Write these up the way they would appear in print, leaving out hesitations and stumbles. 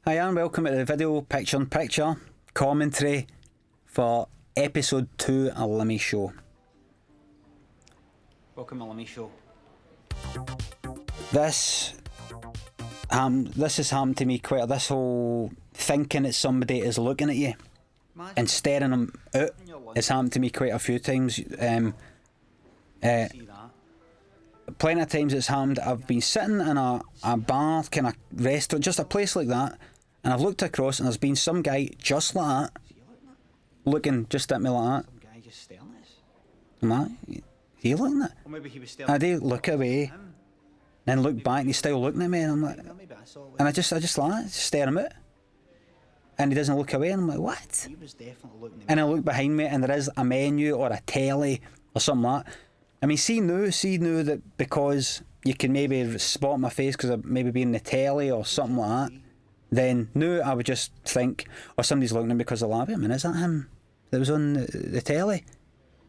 Hi and welcome to the video picture-in-picture commentary for episode 2 of Limmy Show. Welcome to Limmy Show. This has happened to me quite. This whole thinking that somebody is looking at you and staring them out has happened to me quite a few times. Plenty of times it's happened. I've been sitting in a bar, kind of restaurant, just a place like that, and I've looked across and there's been some guy just like that, looking just at me like that. Some guy just staring at us. Am I? He looking at? Or maybe he was staring. I do look away, then look back and he's still looking at me, and I'm like, and I just like just stare him out, and he doesn't look away, and I'm like, what? He was definitely looking at me. And I look behind me and there is a menu or a telly or something like that. I mean, see now that because you can maybe spot my face because I've maybe been in the telly or something like that, then now I would just think, or somebody's looking at me because they're laughing. I mean, is that him that was on the telly?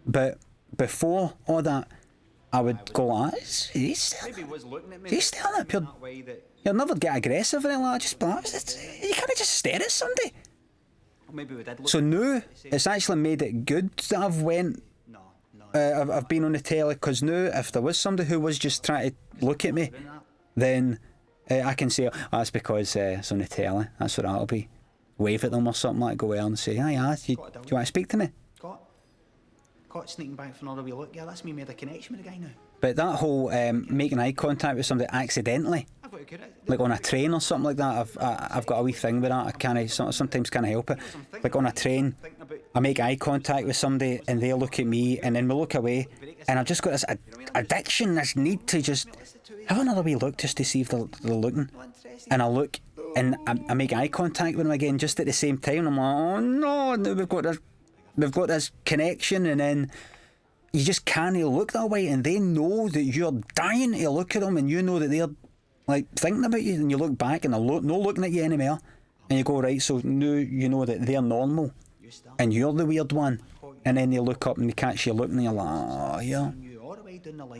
But before all that, I would go like, he's still looking at me. He's still at me. You'll never get aggressive or anything like that. You can't just stare at somebody. Maybe we did look. So now it's actually made it good that I've went. I've been on the telly, because now if there was somebody who was just trying to look at me, then I can say, oh, that's because it's on the telly. That's what that'll be. Wave at them or something like, go well and say, hi, do you want to speak to me? Caught sneaking back for another wee look. Yeah, that's me made a connection with the guy now. But that whole making eye contact with somebody accidentally, like on a train or something like that, I've got a wee thing with that. I sometimes can't help it. Like on a train, I make eye contact with somebody and they look at me and then we look away, and I've just got this addiction, this need to just have another wee look just to see if they're looking. And I look and I make eye contact with them again just at the same time. I'm like, oh no, now we've got this connection, and then you just can't look that way, and they know that you're dying to look at them, and you know that they're like thinking about you, and you look back and they're not looking at you anymore, and you go, right, so now you know that they're normal and you're the weird one, and then they look up and they catch you looking and you're like, oh yeah.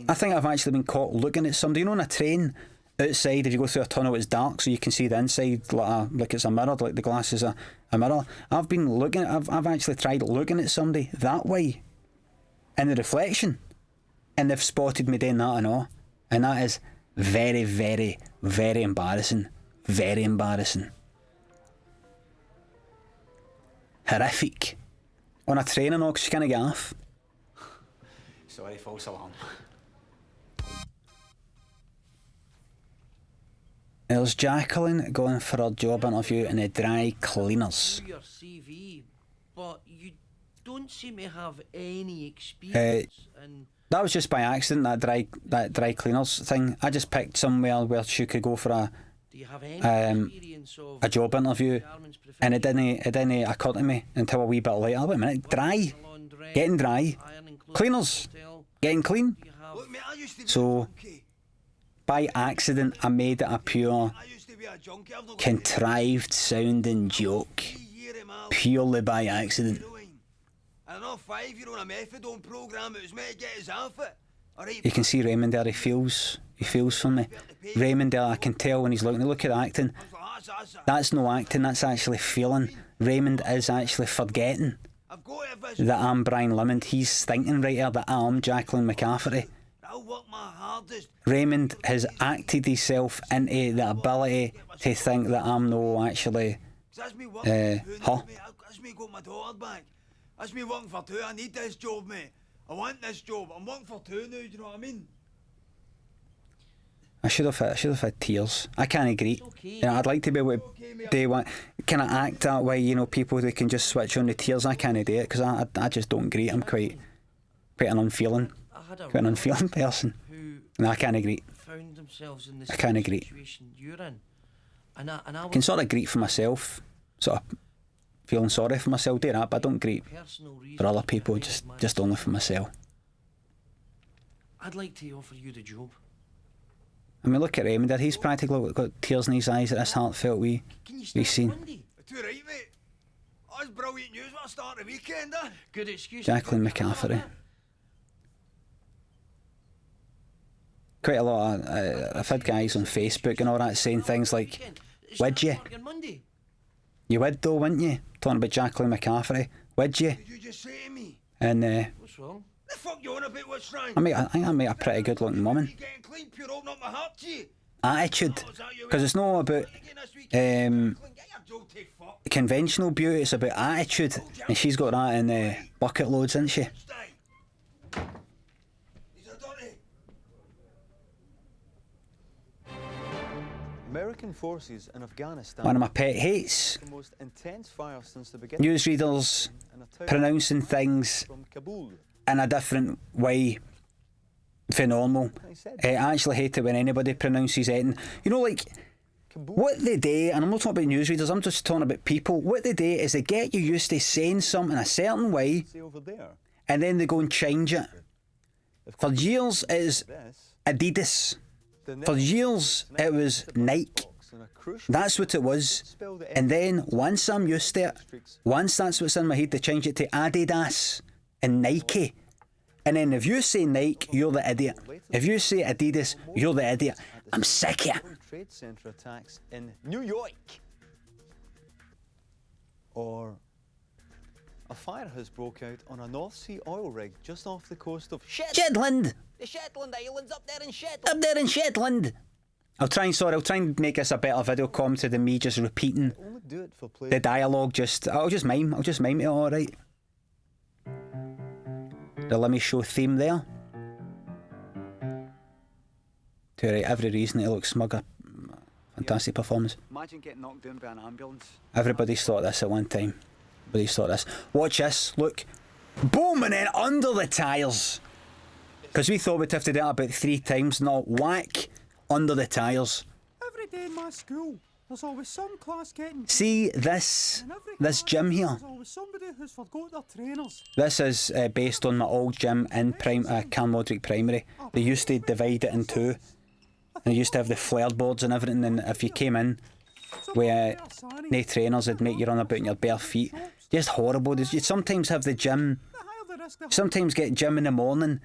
I think I've actually been caught looking at somebody, you know, on a train outside, if you go through a tunnel it's dark so you can see the inside like it's a mirror, like the glass is a mirror. I've actually tried looking at somebody that way in the reflection, and they've spotted me doing that and all, and that is very, very, very embarrassing. Very embarrassing. Horrific. On a train and all, because you can't get off. Sorry, false alarm. There's Jacqueline going for her job interview in the dry cleaners. Your CV, but you don't seem to have any experience. That was just by accident, that dry cleaners thing. I just picked somewhere where she could go for a job interview, and it didn't occur to me until a wee bit later. Wait a minute, getting dry, cleaners, getting clean. So by accident I made it a pure contrived sounding joke, purely by accident. You can see Raymond there, he feels for me. Raymond there, I can tell when he's looking, look at the acting. That's no acting, that's actually feeling. Raymond is actually forgetting that I'm Brian Limond. He's thinking right here that I'm Jacqueline McCafferty. Raymond has acted himself into the ability to think that I'm no actually her. That's me working for two. I need this job, mate. I want this job. I'm working for two now, do you know what I mean? I should have had tears. I can't agree. You know, I'd like to be able to do one, kind of act that way, you know, people that can just switch on the tears. I can't do it because I just don't agree. I'm quite an unfeeling person. No, I can't agree. I can't agree. I can sort of greet for myself, sort of feeling sorry for myself, do that, but I don't greet for other people, just only for myself. I'd like to offer you the job. I mean, look at Raymond there, he's practically got tears in his eyes at this heartfelt wee scene. It's all right, mate. That's brilliant news. What a start of the weekend, eh? Good excuse. Jacqueline McCafferty. Quite a lot of, I've had guys on Facebook and all that saying things like, Would you? Start on Monday. You would though, wouldn't you? Talking about Jacqueline McCaffrey. Would you? Did you just say to me? And What's wrong? The fuck you on about what's wrong? I think I make a pretty good looking woman. You getting clean pure, open up my heart to you. Attitude. Because it's not about conventional beauty, it's about attitude. And she's got that in bucket loads, isn't she? American forces in Afghanistan. One of my pet hates. The most intense fire since the beginning. Newsreaders pronouncing things from Kabul. in a different way. Phenomenal. I actually hate it when anybody pronounces anything. You know, like, what they do, and I'm not talking about newsreaders, I'm just talking about people, what they do is they get you used to saying something a certain way, Over there. and then they go and change it. For years it was Adidas. For years it was Nike. That's what it was. And then once I'm used to it, once that's what's in my head, they change it to Adidas and Nike. And then if you say Nike, you're the idiot. If you say Adidas, you're the idiot. I'm sick of it. Trade center attacks in New York. Or a fire has broke out on a North Sea oil rig just off the coast of Shetland! The Shetland Islands up there in Shetland. Up there in Shetland! I'll try and make this a better video commentary than me just repeating Only do it for play. the dialogue. I'll just mime it, alright. The Limmy show theme there. To right, every reason to look smug. Fantastic performance. Imagine getting knocked down by an ambulance. Everybody's thought this at one time. Everybody's thought this. Watch this, look. Boom, and then under the tyres. Because we thought we'd have to do it about 3 times. No, whack under the tyres. Every day in my school, there's always some class getting... See this gym here. There's always somebody who's forgot their trainers. This is based on my old gym in Carmodrick Primary. They used to divide it in 2. And they used to have the flare boards and everything, and if you came in with no trainers, it'd make you run about in your bare feet. Just horrible. You sometimes have the gym, sometimes get gym in the morning,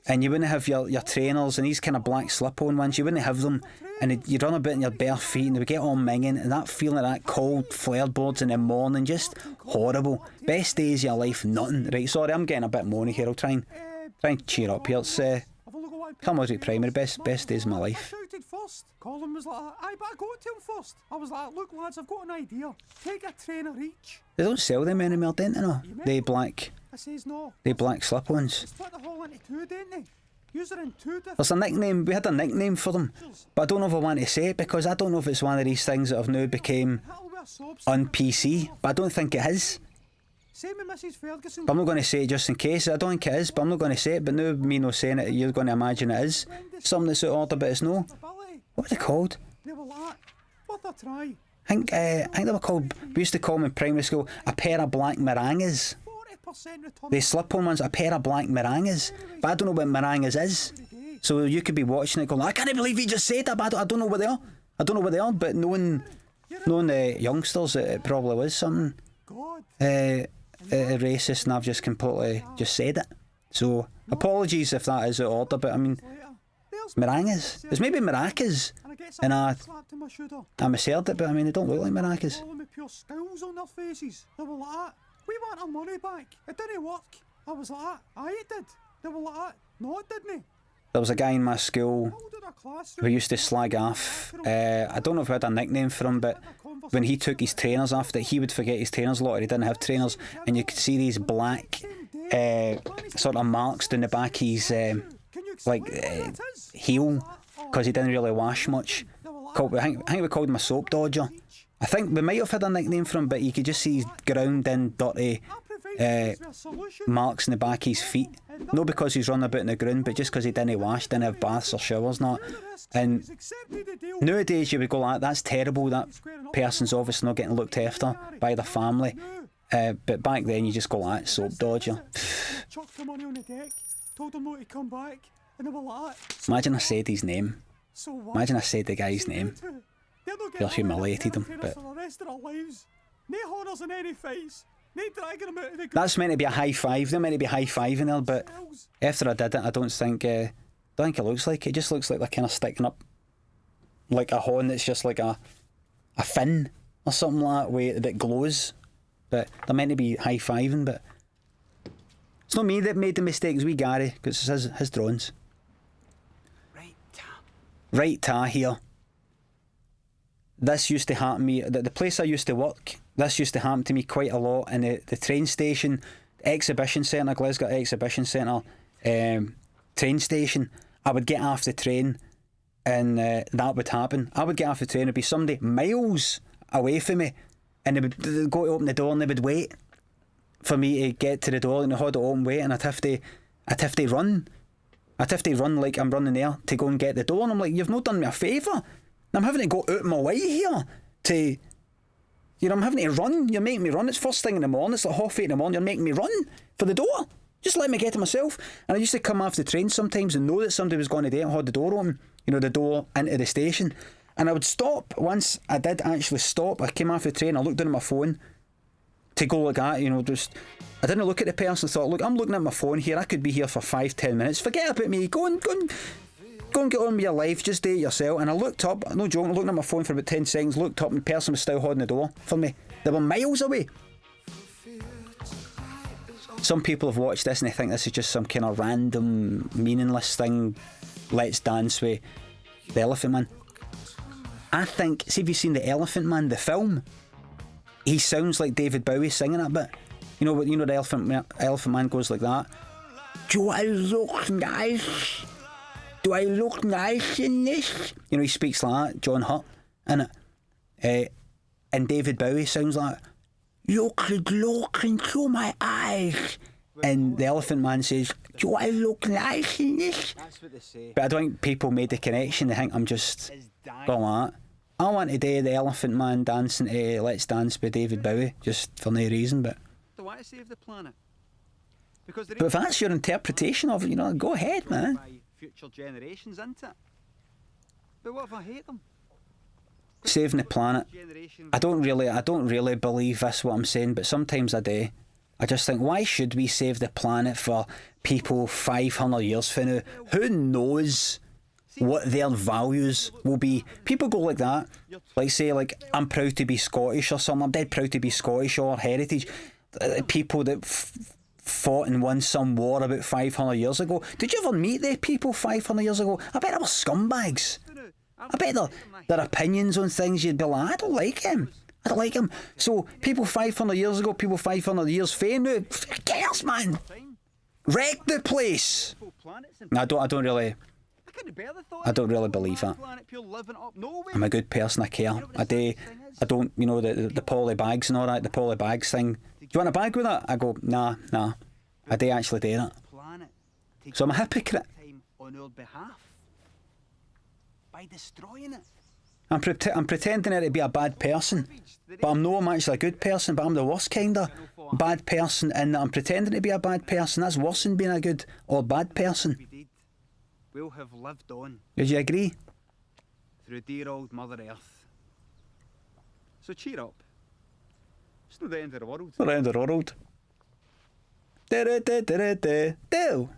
and you wouldn't have your trainers and these kind of black slip-on ones, you wouldn't have them, and you run about in your bare feet and they would get all minging, and that feeling of that cold flare boards in the morning, just horrible. Best days of your life, nothing. Right, sorry, I'm getting a bit moany here. I'll try and cheer up here. It's Carmodrick Primary, best days of my life. I shouted first. Colin was like, aye, but I got to him first. I was like, look lads, I've got an idea. Take a trainer each. They don't sell them anymore, don't they? No? They black I says no. slip-ons. Split the whole into 2, didn't they? Use it in 2 different... There's a nickname, we had a nickname for them, but I don't know if I want to say it because I don't know if it's one of these things that have now become on PC, but I don't think it is. Same with Mrs. Ferguson. But I'm not going to say it just in case. I don't think it is, but I'm not going to say it. But now me not saying it, you're going to imagine it is. Something that's out of order, but it's no. What are they called? They were like, worth a try. I think they were called, we used to call them in primary school, a pair of black meringues. 40% return. They slip-on ones, a pair of black meringues. But I don't know what meringues is. So you could be watching it going, I can't believe you just said that, but I don't know what they are. I don't know what they are, but knowing the youngsters, it probably was something racist, and I've just completely just said it. So apologies if that is out of order, but I mean, meringues. It's maybe maracas, and I misheard it, but I mean, they don't look like maracas. Calling me pure scowls on their faces. They were like that. We want our money back. It didn't work. I was like that. Aye, it did. They were like that. No, it didn't. There was a guy in my school who used to slag off. I don't know if I had a nickname for him, but when he took his trainers off, that he would forget his trainers a lot, or he didn't have trainers, and you could see these black sort of marks down the back of his heel, because he didn't really wash much. I think we called him a soap dodger. I think we might have had a nickname for him, but you could just see his ground in dirty marks in the back of his feet. Not because he's running about in the ground, but just because he didn't wash, didn't have baths or showers, not. And nowadays you would go like, that's terrible, that person's obviously not getting looked after by their family. But back then you just go like, soap dodger. Chucked the money on the deck, told them not to come back, and they were like that. Imagine I said his name. So what? Imagine I said the guy's name. Just humiliated him, but for the rest of their lives. No honours in any fights. No dragging them out of the that's meant to be a high five. They're meant to be high fiving there, but after I did it, I don't think it looks like it. Just looks like they're kind of sticking up like a horn that's just like a fin or something like that that glows. But they're meant to be high-fiving, but it's not me that made the mistakes, we Gary, because it's his drawings. Right ta here. This used to happen to me, the place I used to work, this used to happen to me quite a lot, in the train station, exhibition centre, Glasgow Exhibition Centre, train station. I would get off the train and that would happen. I would get off the train, there'd be somebody miles away from me, and they'd go to open the door and they would wait for me to get to the door, and they had to open wait, and I'd have to run. I'd have to run like I'm running there to go and get the door, and I'm like, you've not done me a favour. I'm having to go out of my way here to, I'm having to run. You're making me run. It's first thing in the morning. It's like 8:30 in the morning. You're making me run for the door. Just let me get to myself. And I used to come off the train sometimes and know that somebody was going to do it and had the door open, the door into the station. And I would stop. Once I did actually stop, I came off the train, I looked down at my phone to go like that, I didn't look at the person, thought, look, I'm looking at my phone here, I could be here for 5-10 minutes, forget about me, go and get on with your life, just do it yourself. And I looked up, no joking, looking at my phone for about 10 seconds, looked up and the person was still holding the door for me. They were miles away. Some people have watched this and they think this is just some kind of random, meaningless thing. Let's Dance with the Elephant Man. I think, see if you've seen the Elephant Man, the film, he sounds like David Bowie singing that bit. The Elephant Man goes like that. Do I look nice? Do I look nice in this? He speaks like that, John Hurt, innit? And David Bowie sounds like, look into my eyes. And the Elephant Man says, do I look nice in this? That's what they say. But I don't think people made the connection. They think I'm just going like that. I want to do the Elephant Man dancing to Let's Dance by David Bowie, just for no reason, but... They want to save the planet. But if that's your interpretation of it, go ahead, man. By future generations, isn't it? But what if I hate them? Saving the planet. I don't really believe this, what I'm saying, but sometimes I do. I just think, why should we save the planet for people 500 years from now? Who knows what their values will be? People go like that, like say, like, I'm proud to be Scottish or something. I'm dead proud to be Scottish or heritage. People that fought and won some war about 500 years ago. Did you ever meet the people 500 years ago? I bet they were scumbags. I bet their opinions on things, you'd be like, I don't like him. So people 500 years ago, people 500 years fame now, who cares, man? Wreck the place. No, I don't really believe that. I'm a good person, I care. I don't, the poly bags and all that, the poly bags thing. Do you want a bag with that? I go, nah. I do actually do that. So I'm a hypocrite. By destroying it. I'm pretending to be a bad person, but I'm actually a good person, but I'm the worst kind of bad person, and I'm pretending to be a bad person. That's worse than being a good or bad person. We'll have lived on. Would you agree? Through dear old Mother Earth. So cheer up. It's not the end of the world. Not the end of the world. Do.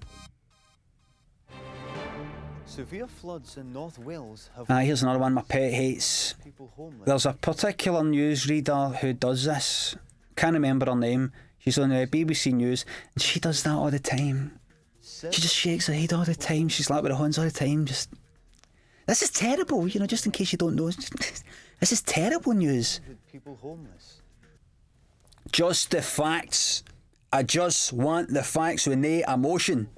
Severe floods in North Wales have... Here's another one my pet hates. People homeless. There's a particular newsreader who does this. Can't remember her name. She's on the BBC News, and she does that all the time. She just shakes her head all the time. She's like with her hands all the time. This is terrible, just in case you don't know. This is terrible news. People homeless. Just the facts. I just want the facts with no emotion.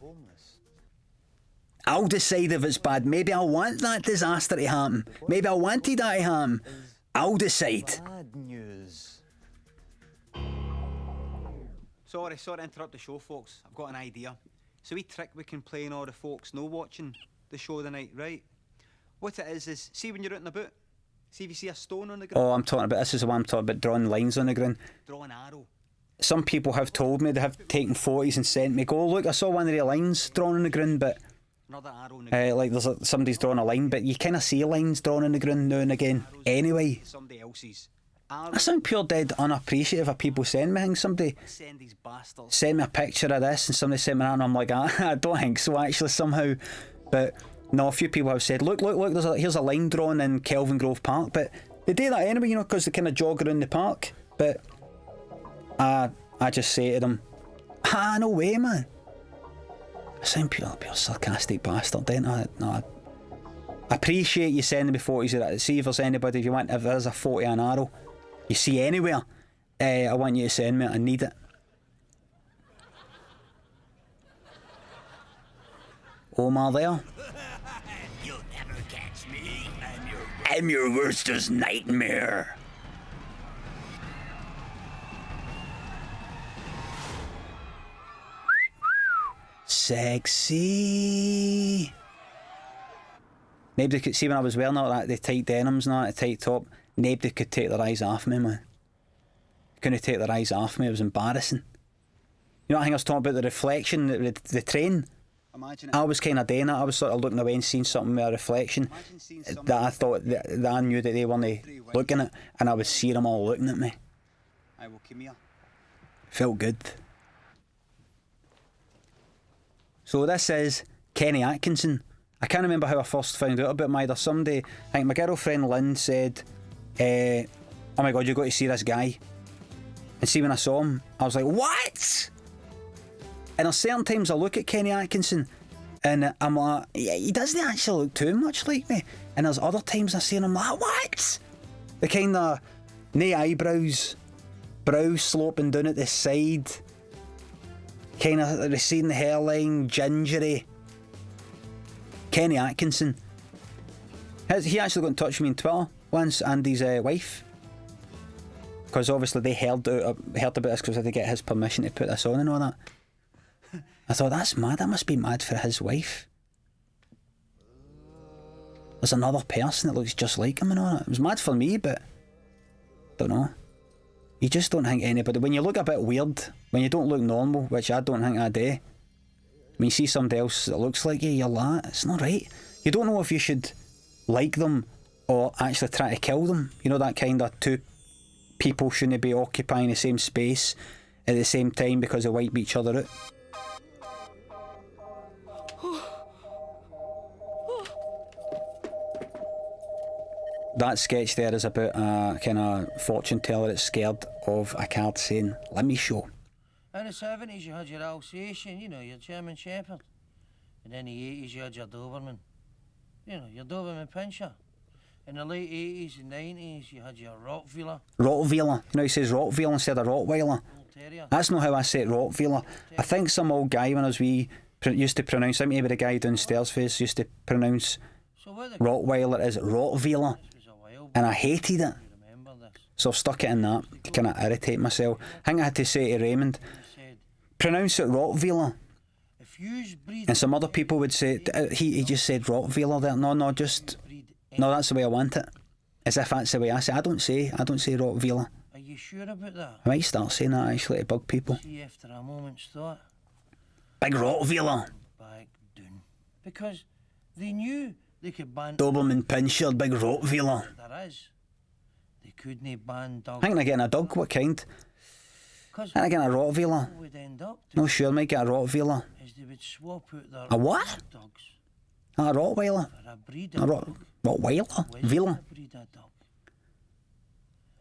I'll decide if it's bad. Maybe I want that disaster to happen. Maybe I wanted that to happen. I'll decide. Bad news. Sorry to interrupt the show, folks. I've got an idea. So we trick we can play on all the folks no watching the show tonight, right? What it is see when you're out and about, see if you see a stone on the ground. Oh, this is the one I'm talking about, drawing lines on the ground. Draw an arrow. Some people have told me, they have taken photos and sent me, go, look, I saw one of the lines drawn on the ground, but... Another arrow on the ground. Like somebody's drawn a line, but you kind of see lines drawn on the ground now and again. Anyway. Somebody else's. I sound pure dead unappreciative of people sending me things. Somebody sent me a picture of this and somebody sent me that and I'm like, I don't think so actually somehow. But no, a few people have said, look, here's a line drawn in Kelvin Grove Park, but They do that anyway, you know, because they kind of jog around the park. But I just say to them, no way, man. I sound pure sarcastic bastard, don't I? No, I appreciate you sending me photos of that. See if there's anybody, if there's a photo of an arrow you see anywhere, I want you to send me it. I need it. Omar there. You'll never catch me. I'm your worstest nightmare. Sexy. Nobody could see when I was wearing all that, the tight denims and all that, the tight top. Nobody could take their eyes off me, man. Couldn't take their eyes off me. It was embarrassing. You know, I think I was talking about the reflection, the train. Imagine it. I was kind of doing that. I was sort of looking away and seeing something with a reflection that I thought that I knew that they weren't looking at, and I was seeing them all looking at me. I will come here. Felt good. So this is Kenny Atkinson. I can't remember how I first found out about him either. Someday, I think my girlfriend Lynn said, oh my god, you've got to see this guy. And see, when I saw him, I was like, what? And there's certain times I look at Kenny Atkinson and I'm like, yeah, he doesn't actually look too much like me. And there's other times I see him, I'm like, what? The kind of no eyebrows, brows sloping down at the side, kind of receding the hairline, gingery. Kenny Atkinson. He actually got in touch with me on Twitter once, and his wife. Because obviously they heard about this because I had to get his permission to put this on and all that. I thought, that's mad. That must be mad for his wife. There's another person that looks just like him and all that. It was mad for me, but don't know. You just don't think anybody... When you look a bit weird, when you don't look normal, which I don't think I do, when you see somebody else that looks like you, you're like, it's not right. You don't know if you should like them or actually try to kill them. You know, that kind of two people shouldn't be occupying the same space at the same time because they wipe each other out. That sketch there is about a kind of fortune teller that's scared of a card saying, Limmy show. In the 70s you had your Alsatian, you know, your German Shepherd. And in the 80s you had your Doberman. You know, your Doberman Pinscher. In the late 80s and 90s you had your Rottweiler. Rottweiler. You know, he says Rottweiler instead of Rottweiler. That's not how I say it, Rottweiler. I think some old guy when I was wee used to pronounce, maybe the guy downstairs face used to pronounce Rottweiler as Rottweiler. And I hated it. So I've stuck it in that to kind of irritate myself. I think I had to say to Raymond, pronounce it Rottweiler. And some other people would say, he just said Rottweiler there. No, that's the way I want it. As if that's the way I say. I don't say Rottweiler. Are you sure about that? I might start saying that actually to bug people. See, after a moment's thought. Big Rottweiler. Back down. Because they knew they could ban... Doberman Pinscher, big Rottweiler. There is. They couldn't ban dogs. I think they're getting a dog. What kind? I think they're getting a Rottweiler. Would end up No, sure, might get a Rottweiler. is they would swap out their A what? dogs A Rottweiler. for a breed A of Rottweiler? Wheeler? a breed of dog.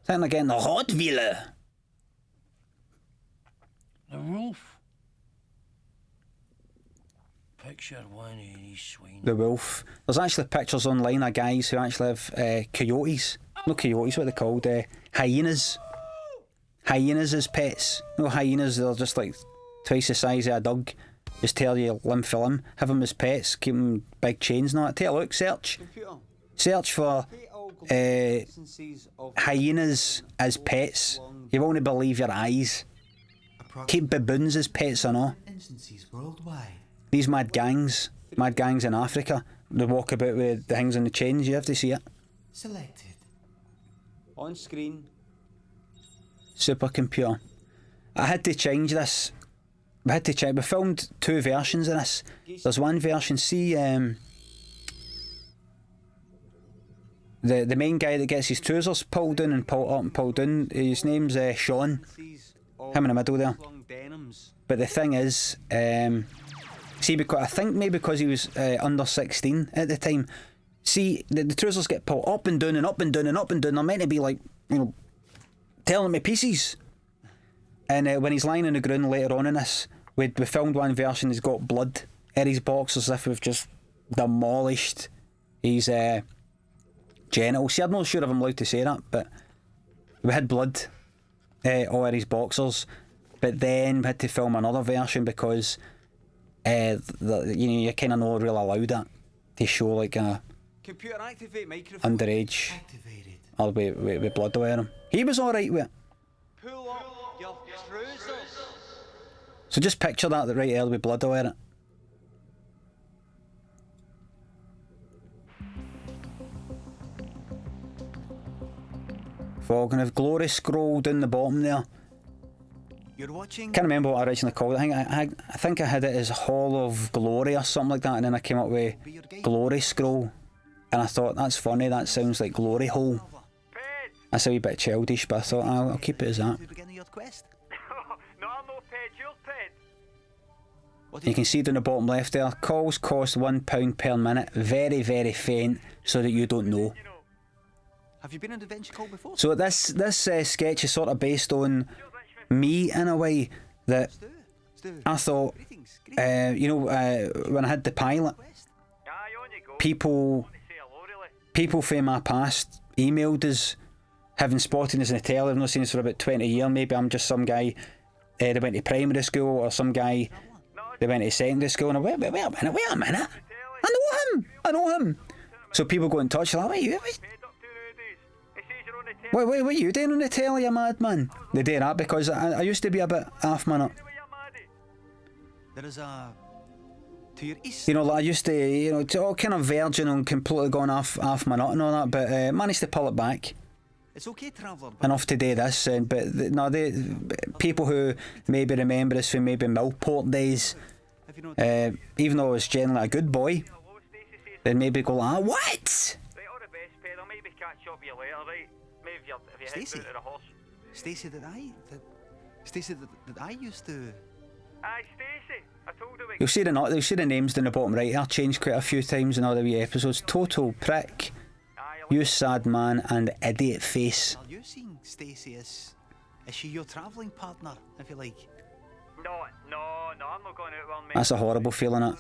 I think they're getting a Rottweiler. The wolf. Picture one of these swine. The wolf. There's actually pictures online of guys who actually have coyotes. No coyotes, what are they called? Hyenas. Hyenas as pets. No hyenas, they're just like twice the size of a dog. Just tear you limb for limb. Have them as pets, keep them big chains and all that. Take a look, search. Computer. Search for hyenas as pets. You won't believe your eyes. Keep baboons as pets or not. Instances worldwide. These mad gangs in Africa, they walk about with the things on the chains, you have to see it. Selected. On screen. Supercomputer. I had to change this. We had to check. We filmed two versions of this. There's one version, see the main guy that gets his trousers pulled down and pulled up and pulled down, his name's Sean. Him in the middle there. But the thing is, see, because I think maybe because he was under 16 at the time, See, the trousers get pulled up and down and up and down and up and down. They're meant to be like, tearing to pieces. And when he's lying on the ground later on in this, we filmed one version, he's got blood in his boxers, as if we've just demolished his genitals. See, I'm not sure if I'm allowed to say that, but we had blood all in his boxers. But then we had to film another version because you kind of not really allowed it to show like a Computer activate microphone. underage Activated. or with blood wearing him. He was alright with it. Pull up your trousers. So just picture that right there with blood wearing it. Fogging of glory scroll down the bottom there. You're watching. Can't remember what I originally called it. I think I had it as Hall of Glory or something like that, and then I came up with Glory Scroll, and I thought that's funny. That sounds like Glory Hole. That's a wee bit childish, but I thought I'll keep it as that. To begin your quest. No, I'm no ped, you're ped. What You can see down the bottom left there. Calls cost £1 per minute. Very, very faint, so that you don't know. Have you been on Adventure Call before? So this sketch is sort of based on me in a way that Stu, I thought, greetings. Greetings. when I had the pilot, Aye, on you go. people Say hello, really. people from my past emailed us, having spotted us in the telly. I've not seen us for about 20 years. Maybe I'm just some guy that went to primary school, or some guy that went to secondary school. And I went, wait a minute. I know him. So people go in touch, like, Ped up to nowadays. It says you're on the telly. what are you doing on the telly, you madman? They do that because I used to be a bit half minute. Anyway, you're maddie. There is a. To your east. Like I used to, all kind of virgin and completely gone off my nut and all that, but managed to pull it back It's okay, traveller. But enough to do this. People who maybe remember us from maybe Millport days, have you not? even though I was generally a good boy, Hello, Stacey says. then maybe go like, what? Right, all the best, Ped. I'll maybe catch up with you later, right? Maybe if you head Stacey? down to the horse. Stacey, that I used to. Aye, Stacey. I told her we. You'll see the names down the bottom right. I've changed quite a few times in all the wee episodes. Total prick, Aye, you sad man, and idiot face. Are you seeing Stacey as? Is she your travelling partner, if you like? No, I'm not going out with her, mate. That's a horrible feeling, it.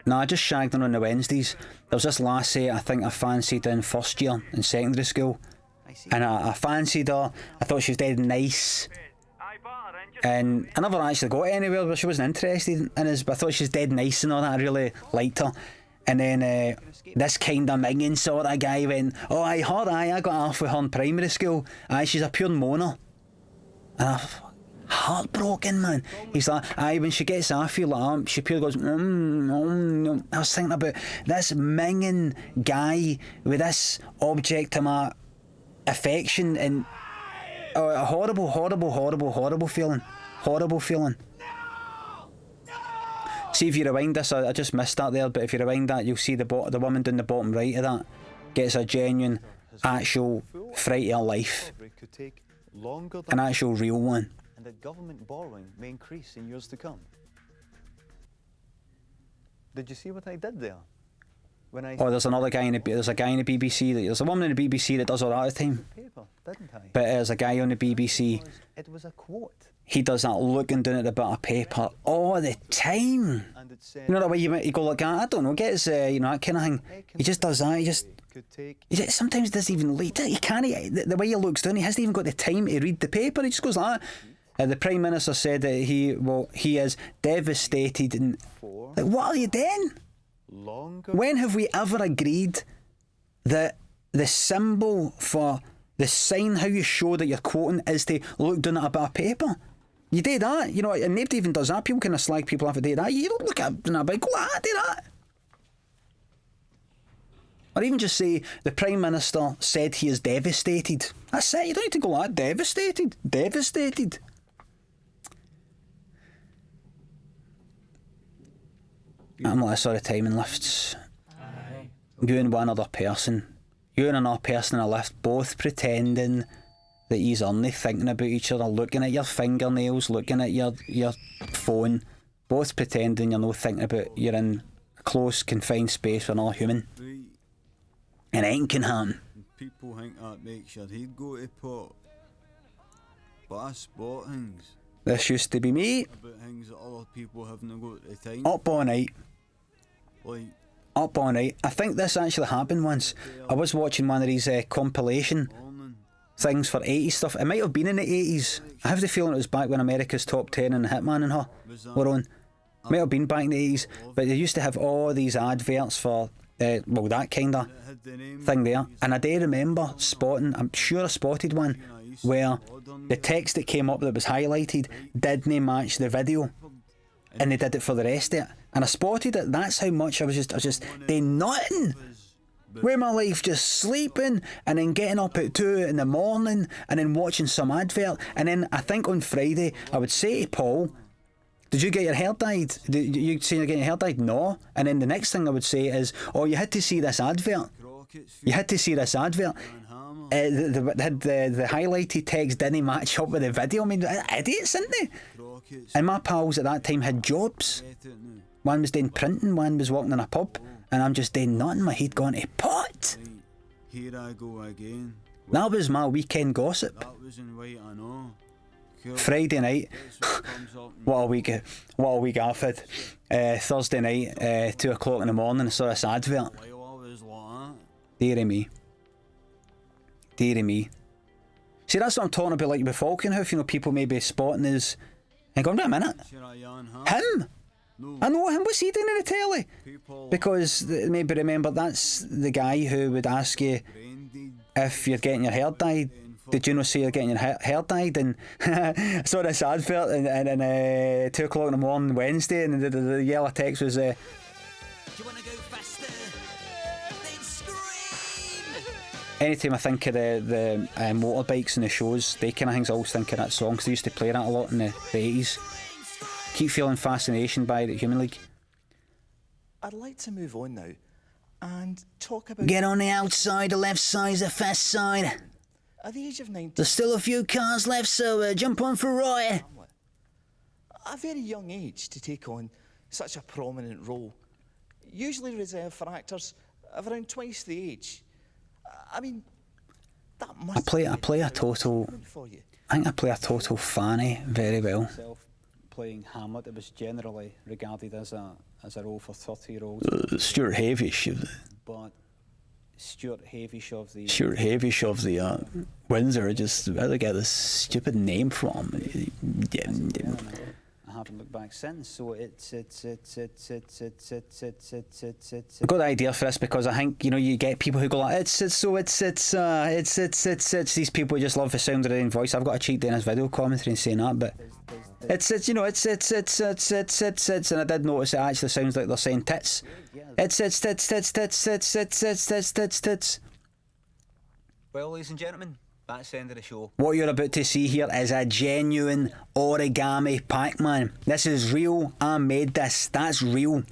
Nah, I just shagged her on the Wednesdays. There was this lassie I think I fancied in first year in secondary school, I see. and I fancied her. I thought she was dead nice, Aye, batter in just. and I never actually got anywhere, but she wasn't interested in us. But I thought she was dead nice and all that. I really liked her. And then this kind of minging sort of guy went, oh aye, her aye, I got off with her in primary school. Aye, she's a pure moaner. And I heartbroken, man. He's like, aye, when she gets off you like, she pure goes, I was thinking about this minging guy with this object of my affection, and a horrible feeling. Horrible feeling. See, if you rewind this, I just missed that there, but if you rewind that, you'll see the woman down the bottom right of that gets a genuine, actual fright of her life. Recovery could take longer An than actual real one. and that government borrowing may increase in years to come. Did you see what I did there? When I There's a guy in the BBC. There's a woman in the BBC that does all that all the time. paper, didn't I? But there's a guy on the BBC. It was a quote, He does that looking down at the bit of paper all the time. and it said, You know that way you go like that. I don't know. Get his that kind of thing. He just does that. could take Sometimes doesn't even read it. He can't. The way he looks down, he hasn't even got the time to read the paper. He just goes like that. The Prime Minister said that he is devastated. And for like, what are you doing? longer. When have we ever agreed that the symbol for the sign how you show that you're quoting is to look down at a bit of paper? You do that, and nobody even does that. People kind of slag people off for doing that. You don't look at a big, go like that, do that. Or even just say, the Prime Minister said he is devastated. That's it, you don't need to go like that. Devastated. Devastated. I'm like, sorry, timing lifts. You and one other person. You and another person in a lift, both pretending that you're only thinking about each other, looking at your fingernails, looking at your phone, both pretending you're not thinking about you're in a close, confined space with another human. And anything can happen. People think that makes your head go to pot. But I spot things This used to be me, about things that other people haven't got the time. up all night. Like, Up all night. I think this actually happened once. I was watching one of these compilation morning. things for 80s stuff. It might have been in the 80s. I have the feeling it was back when America's Top 10 and Hitman and her were on. Might have been back in the 80s. But they used to have all these adverts for, well, that kind of It had the name thing there. And I do remember spotting, I'm sure I spotted one, where the text that came up that was highlighted didn't match the video. And they did it for the rest of it. And I spotted it. That's how much I was just doing nothing. With my life, just sleeping and then getting up at 2 in the morning and then watching some advert. And then I think on Friday I would say to Paul, did you get your hair dyed? Did you say you're getting your hair dyed? No. And then the next thing I would say is, oh, you had to see this advert. You had to see this advert. The highlighted text didn't match up with the video. I mean, idiots, isn't they? And my pals at that time had jobs. One was doing printing, one was working in a pub, and I'm just doing nothing. My head going to pot. Here I go again. That was my weekend gossip. That wasn't right, I know. Cool. Friday night, That's what comes up. what a week I've had. Thursday night, 2 o'clock in the morning, I saw this advert. While I was like Deary me. Deary me. See, that's what I'm talking about, like with Falconhoof, you know, people maybe spotting us and going, wait a minute, that. Should I yarn her? him? No. I know him, what's he doing in the telly? People Because maybe remember, that's the guy who would ask you branded if you're getting your hair dyed. Did you not say you're getting your hair dyed? And I saw this advert and 2 o'clock in the morning Wednesday, and the yellow text was Do you want to go faster? Then scream! anytime I think of the motorbikes and the shows, they kind of things, I always think of that song, because they used to play that a lot in the 80s. Keep feeling fascination by the Human League. I'd like to move on now and talk about... Get on the outside, the left side's the fast side. At the age of 19, There's still a few cars left, so jump on for a ride. a very young age to take on such a prominent role, usually reserved for actors of around twice the age. I mean, that must I play a total... for you. I think I play a total fanny very well. Playing Hamlet, it was generally regarded as a role for 30-year-olds. Stuart Havish, but Stuart Havish of the Windsor, just where they get this stupid name from. I haven't looked back since, so it's I've got the idea for this because I think, you know, you get people who go like it's these people who just love the sound of their own voice. I've got a cheat doing his video commentary and saying that, but it's and I did notice it actually sounds like they're saying tits. Tits. Well, ladies and gentlemen, that's the end of the show. What you're about to see here is a genuine origami Pac-Man. This is real. I made this. That's real.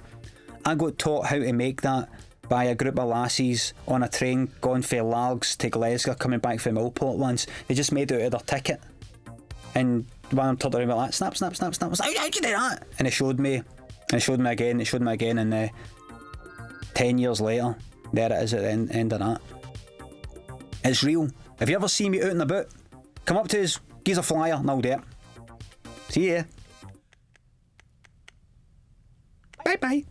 I got taught how to make that by a group of lassies on a train going from Largs to Glasgow coming back from Millport once. They just made it out of their ticket. And one of them turned around like that, snap. I was like, how'd you do that? And it showed me. And it showed me again. And 10 years later, there it is at the end of that. It's real. If you ever see me out and about, come up to us, give us a flyer, and I'll do it. See ya. Bye.